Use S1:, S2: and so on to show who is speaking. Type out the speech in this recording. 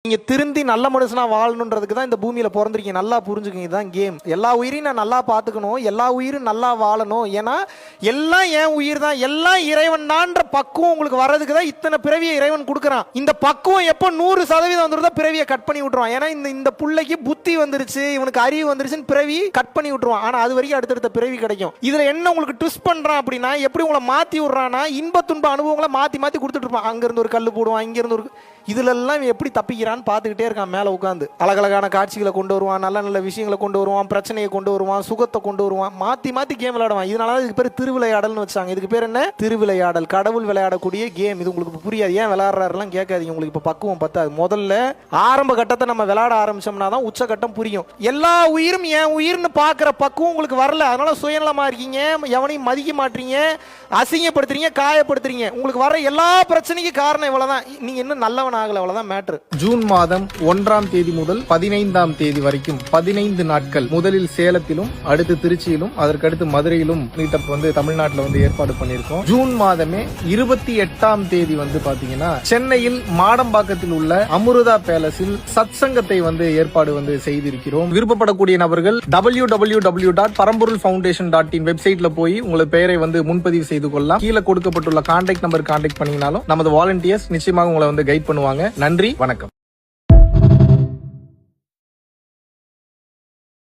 S1: நீங்க திருந்தி நல்ல மனுஷனா வாழணுன்றதுக்கு தான் இந்த பூமியில பிறந்திருக்கீங்க. நல்லா புரிஞ்சுக்கங்க, இதுதான் கேம். எல்லா உயிரையும் நான் நல்லா பார்த்துக்கணும், எல்லா உயிரும் நல்லா வாழணும். ஏன்னா எல்லாம் என் உயிர் தான், எல்லாம் இறைவன் தான்ற பக்குவம் உங்களுக்கு வர்றதுக்கு தான் இத்தனை பிறவியை இறைவன் கொடுக்குறான். இந்த பக்குவம் எப்போ 100% வந்துருதா பிறவியை கட் பண்ணி விட்டுருவான். ஏன்னா இந்த புள்ளைக்கு புத்தி வந்துருச்சு, இவனுக்கு அறிவு வந்துருச்சுன்னு பிறவி கட் பண்ணி விட்டுருவான். ஆனா அது வரைக்கும் அடுத்தடுத்த பிறவி கிடைக்கும். இதுல என்ன உங்களுக்கு ட்விஸ்ட் பண்றான் அப்படின்னா, எப்படி உங்களை மாத்தி விடுறான்னா, இன்ப துன்ப அனுபவங்களை மாத்தி மாத்தி கொடுத்துட்டு இருப்பான். அங்க இருந்து ஒரு கல்லு போடுவான், இங்க இருந்து ஒரு இதுல எல்லாம் எப்படி தப்பிக்கிறான்னு பார்த்துக்கிட்டே இருக்கான். மேல உட்காந்து அழகழகான காட்சிகளை கொண்டு வருவான், நல்ல நல்ல விஷயங்களை கொண்டு வருவான், பிரச்சனையை கொண்டு வருவான், சுகத்தை கொண்டு வருவான், மாத்தி மாத்தி கேம் விளையாடுவான். இதனால இதுக்கு பேர் திருவிளையாடல்னு வச்சாங்க. இதுக்கு பேர் என்ன? திருவிளையாடல். கடவுள் விளையாடக்கூடிய கேம். இது உங்களுக்கு புரியாது, ஏன் விளையாடுறாருலாம் கேட்காதீங்க. உங்களுக்கு இப்ப பக்குவம் பத்தாது. முதல்ல ஆரம்ப கட்டத்தை நம்ம விளையாட ஆரம்பிச்சோம்னா தான் உச்சகட்டம் புரியும். எல்லா உயிரும் என் உயிர்னு பாக்குற பக்குவம் உங்களுக்கு வரல. அதனால சுயநலமா இருக்கீங்க, எவனையும் மதிக்க மாட்டீங்க, அசிங்கப்படுத்துறீங்க, காயப்படுத்துறீங்க. உங்களுக்கு வர எல்லா பிரச்சனைக்கும் காரணம் இவ்வளவுதான். நீங்க இன்னும் நல்லவன் ஆகல, அவ்வளவுதான் மேட்ரு.
S2: ஜூன் மாதம் 1ஆம் தேதி முதல் 15ஆம் தேதி வரைக்கும் 15 நாட்கள் முதலில் சேலத்திலும், அடுத்து திருச்சியிலும், அதற்கடுத்து மதுரையிலும் மீட்டப் தமிழ்நாட்டில் ஏற்பாடு பண்ணியிருக்கோம். ஜூன் மாதமே 28ஆம் தேதி பாத்தீங்கன்னா சென்னையில் மாடம்பாக்கத்தில் உள்ள அமுருதா பேலஸில் சத்சங்கத்தை ஏற்பாடு செய்திருக்கிறோம். விருப்பப்படக்கூடிய நபர்கள் www.paramporulfoundation.in வெப்சைட்ல போய் உங்களது பெயரை முன்பதிவு செய்து கொள்ளலாம். கீழே கொடுக்கப்பட்டுள்ள கான்டாக்ட் நம்பர் கான்டாக்ட் பண்ணீங்கனாலும் நமது வாலண்டியர்ஸ் நிச்சயமாக உங்களை கைட் பண்ணுவாங்க. நன்றி, வணக்கம்.